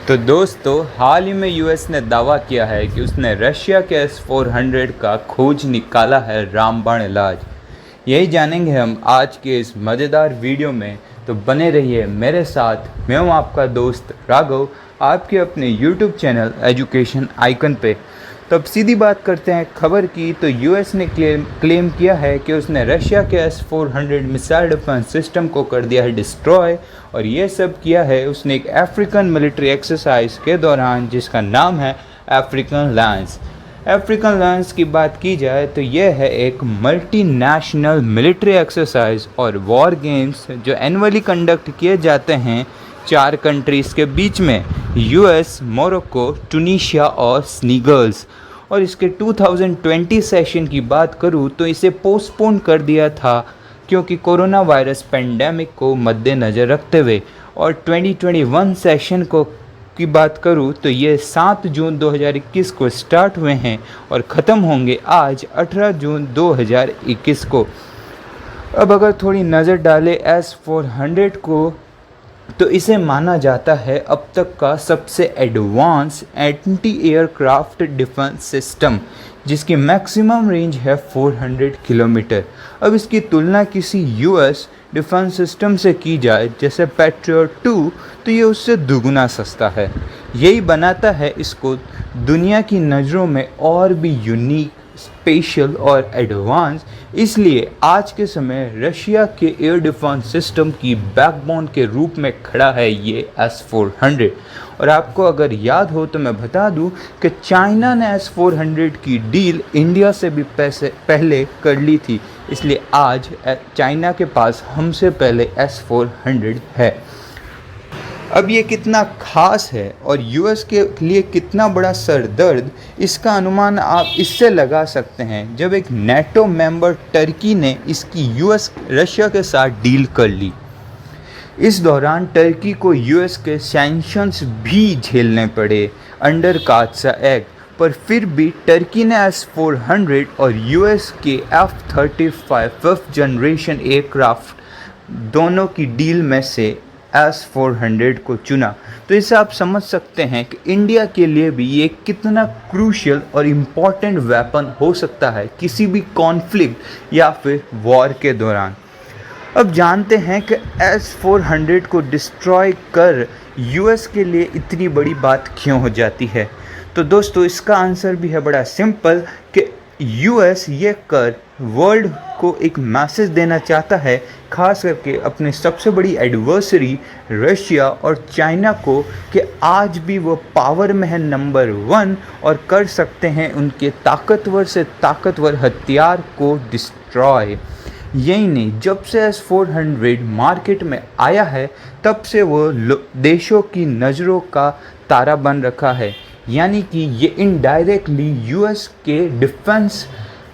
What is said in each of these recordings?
तो दोस्तों, हाल ही में यूएस ने दावा किया है कि उसने रशिया के S-400 का खोज निकाला है रामबाण इलाज। यही जानेंगे हम आज के इस मज़ेदार वीडियो में। तो बने रहिए मेरे साथ। मैं हूँ आपका दोस्त राघव, आपके अपने यूट्यूब चैनल एजुकेशन आइकन पे। तो अब सीधी बात करते हैं खबर की। तो यूएस ने क्लेम किया है कि उसने रशिया के S-400 मिसाइल डिफेंस सिस्टम को कर दिया है डिस्ट्रॉय। और ये सब किया है उसने एक अफ्रीकन मिलिट्री एक्सरसाइज के दौरान, जिसका नाम है अफ्रीकन लायंस। अफ्रीकन लायंस की बात की जाए तो यह है एक मल्टीनेशनल मिलिट्री एक्सरसाइज और वॉर गेम्स जो एनुअली कंडक्ट किए जाते हैं 4 कंट्रीज़ के बीच में, यूएस, मोरक्को, टूनीशिया और सीनेगल्स। और इसके 2020 सेशन की बात करूँ तो इसे पोस्टपोन कर दिया था क्योंकि कोरोना वायरस पेंडेमिक को मद्देनज़र रखते हुए। और 2021 सेशन की बात करूँ तो ये 7 जून 2021 को स्टार्ट हुए हैं और ख़त्म होंगे आज 18 जून 2021 को। अब अगर थोड़ी नज़र डालें S-400 को, तो इसे माना जाता है अब तक का सबसे advance anti aircraft defence system, जिसकी मैक्सिमम रेंज है 400 किलोमीटर। अब इसकी तुलना किसी यूएस डिफेंस सिस्टम से की जाए जैसे पैट्रियट 2, तो ये उससे दुगुना सस्ता है। यही बनाता है इसको दुनिया की नज़रों में और भी यूनिक, स्पेशल और एडवांस। इसलिए आज के समय रशिया के एयर डिफेंस सिस्टम की बैकबोन के रूप में खड़ा है ये S-400। और आपको अगर याद हो तो मैं बता दूं कि चाइना ने S-400 की डील इंडिया से भी पहले कर ली थी। इसलिए आज चाइना के पास हमसे पहले S-400 है। अब ये कितना खास है और यूएस के लिए कितना बड़ा सरदर्द, इसका अनुमान आप इससे लगा सकते हैं जब एक नेटो मेंबर टर्की ने इसकी यूएस रशिया के साथ डील कर ली। इस दौरान टर्की को यूएस के सैंक्शंस भी झेलने पड़े अंडर कात्सा एक्ट, पर फिर भी टर्की ने S-400 और यूएस के F-35 5th जनरेशन एयरक्राफ्ट दोनों की डील में से S-400 को चुना। तो इससे आप समझ सकते हैं कि इंडिया के लिए भी ये कितना क्रूशियल और इम्पॉर्टेंट वेपन हो सकता है किसी भी कॉन्फ्लिक्ट या फिर वॉर के दौरान। अब जानते हैं कि S-400 को डिस्ट्रॉय कर यूएस के लिए इतनी बड़ी बात क्यों हो जाती है। तो दोस्तों, इसका आंसर भी है बड़ा सिंपल कि यूएस ये कर वर्ल्ड को एक मैसेज देना चाहता है, खास करके अपने सबसे बड़ी एडवर्सरी रशिया और चाइना को, कि आज भी वो पावर में है नंबर 1 और कर सकते हैं उनके ताकतवर से ताकतवर हथियार को डिस्ट्रॉय। यही नहीं, जब से S-400 मार्केट में आया है तब से वो देशों की नज़रों का तारा बन रखा है। यानी कि ये इनडायरेक्टली यूएस के डिफेंस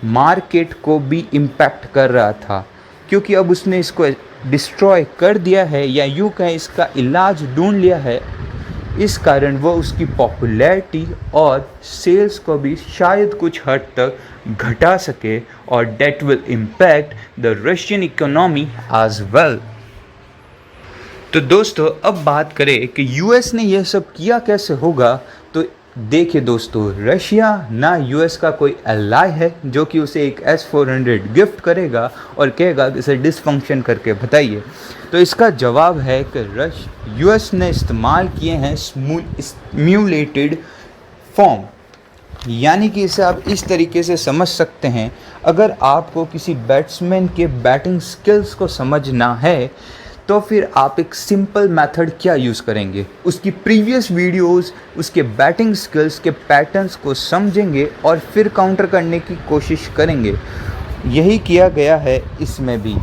मार्केट को भी इम्पैक्ट कर रहा था, क्योंकि अब उसने इसको डिस्ट्रॉय कर दिया है, या यूँ कहें इसका इलाज ढूंढ लिया है। इस कारण वो उसकी पॉपुलैरिटी और सेल्स को भी शायद कुछ हद तक घटा सके, और that will impact the Russian economy as well. तो दोस्तों, अब बात करें कि यूएस ने यह सब किया कैसे होगा। तो देखिए दोस्तों, रशिया ना यूएस का कोई एलाय है जो कि उसे एक S-400 गिफ्ट करेगा और कहेगा कि इसे डिसफंक्शन करके बताइए। तो इसका जवाब है कि यूएस ने इस्तेमाल किए हैं सिम्युलेटेड फॉर्म। यानी कि इसे आप इस तरीके से समझ सकते हैं, अगर आपको किसी बैट्समैन के बैटिंग स्किल्स को समझना है तो फिर आप एक सिंपल मेथड क्या यूज़ करेंगे, उसकी प्रीवियस वीडियोस, उसके बैटिंग स्किल्स के पैटर्न्स को समझेंगे और फिर काउंटर करने की कोशिश करेंगे। यही किया गया है इसमें भी।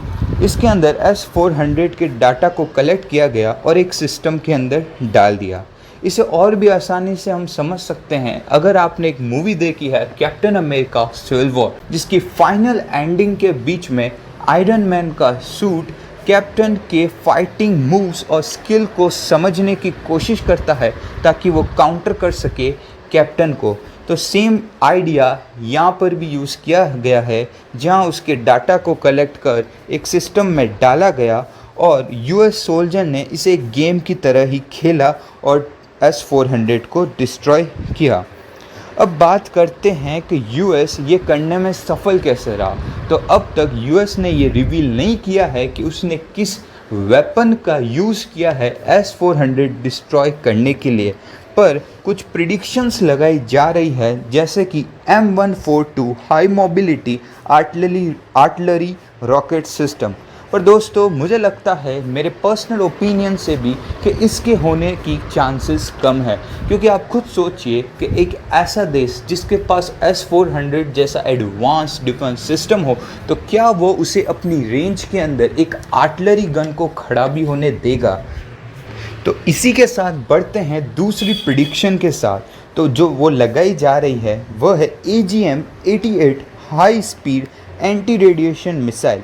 इसके अंदर S-400 के डाटा को कलेक्ट किया गया और एक सिस्टम के अंदर डाल दिया। इसे और भी आसानी से हम समझ सकते हैं अगर आपने एक मूवी देखी है कैप्टन अमेरिका सिविल वॉर, जिसकी फाइनल एंडिंग के बीच में आयरन मैन का सूट कैप्टन के फाइटिंग मूव्स और स्किल को समझने की कोशिश करता है ताकि वो काउंटर कर सके कैप्टन को। तो सेम आइडिया यहाँ पर भी यूज़ किया गया है, जहाँ उसके डाटा को कलेक्ट कर एक सिस्टम में डाला गया और यूएस सोल्जर ने इसे एक गेम की तरह ही खेला और S-400 को डिस्ट्रॉय किया। अब बात करते हैं कि यूएस ये करने में सफल कैसे रहा। तो अब तक यूएस ने ये रिवील नहीं किया है कि उसने किस वेपन का यूज़ किया है S-400 डिस्ट्रॉय करने के लिए, पर कुछ प्रिडिक्शंस लगाई जा रही है जैसे कि M142 high mobility artillery rocket system. पर दोस्तों मुझे लगता है मेरे पर्सनल ओपिनियन से भी कि इसके होने की चांसेस कम है, क्योंकि आप खुद सोचिए कि एक ऐसा देश जिसके पास S-400 जैसा एडवांस डिफेंस सिस्टम हो, तो क्या वो उसे अपनी रेंज के अंदर एक आर्टिलरी गन को खड़ा भी होने देगा। तो इसी के साथ बढ़ते हैं दूसरी प्रिडिक्शन के साथ। तो जो वो लगाई जा रही है वह है AGM-88 high speed anti radiation missile.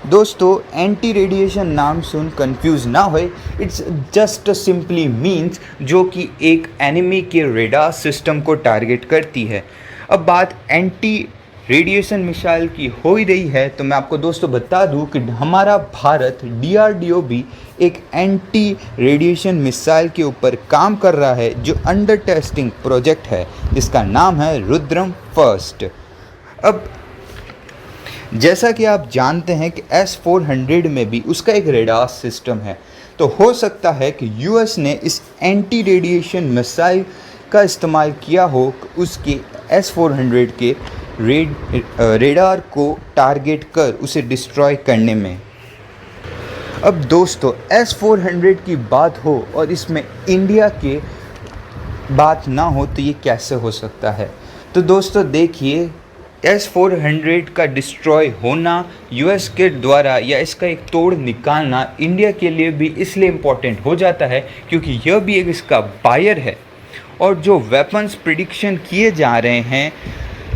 दोस्तों एंटी रेडिएशन नाम सुन कंफ्यूज ना होए, इट्स जस्ट सिंपली मीन्स जो कि एक एनिमी के रेडार सिस्टम को टारगेट करती है। अब बात एंटी रेडिएशन मिसाइल की हो ही रही है, तो मैं आपको दोस्तों बता दूं कि हमारा भारत DRDO भी एक एंटी रेडिएशन मिसाइल के ऊपर काम कर रहा है जो अंडर टेस्टिंग प्रोजेक्ट है, जिसका नाम है रुद्रम फर्स्ट। अब जैसा कि आप जानते हैं कि S-400 में भी उसका एक रेडार सिस्टम है, तो हो सकता है कि यूएस ने इस एंटी रेडिएशन मिसाइल का इस्तेमाल किया हो उसके S-400 के रेडार को टारगेट कर उसे डिस्ट्रॉय करने में। अब दोस्तों S-400 की बात हो और इसमें इंडिया के बात ना हो तो ये कैसे हो सकता है। तो दोस्तों देखिए, S-400 का डिस्ट्रॉय होना यूएस के द्वारा या इसका एक तोड़ निकालना इंडिया के लिए भी इसलिए इम्पोर्टेंट हो जाता है क्योंकि यह भी एक इसका बायर है, और जो वेपन्स प्रिडिक्शन किए जा रहे हैं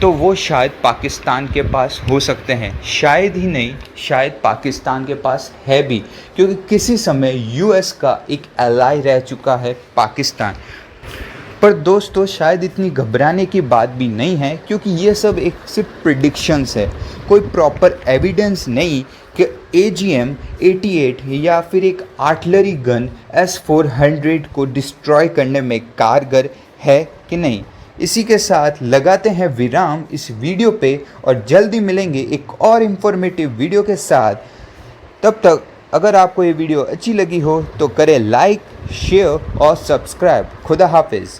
तो वो शायद पाकिस्तान के पास हो सकते हैं। शायद ही नहीं, शायद पाकिस्तान के पास है भी, क्योंकि किसी समय यूएस का एक एलाई रह चुका है पाकिस्तान। पर दोस्तों शायद इतनी घबराने की बात भी नहीं है, क्योंकि ये सब एक सिर्फ प्रिडिक्शंस है, कोई प्रॉपर एविडेंस नहीं कि AGM-88 या फिर एक आर्टिलरी गन S-400 को डिस्ट्रॉय करने में कारगर है कि नहीं। इसी के साथ लगाते हैं विराम इस वीडियो पे और जल्दी मिलेंगे एक और इन्फॉर्मेटिव वीडियो के साथ। तब तक अगर आपको ये वीडियो अच्छी लगी हो तो करें लाइक, शेयर और सब्सक्राइब। खुदा हाफिज़।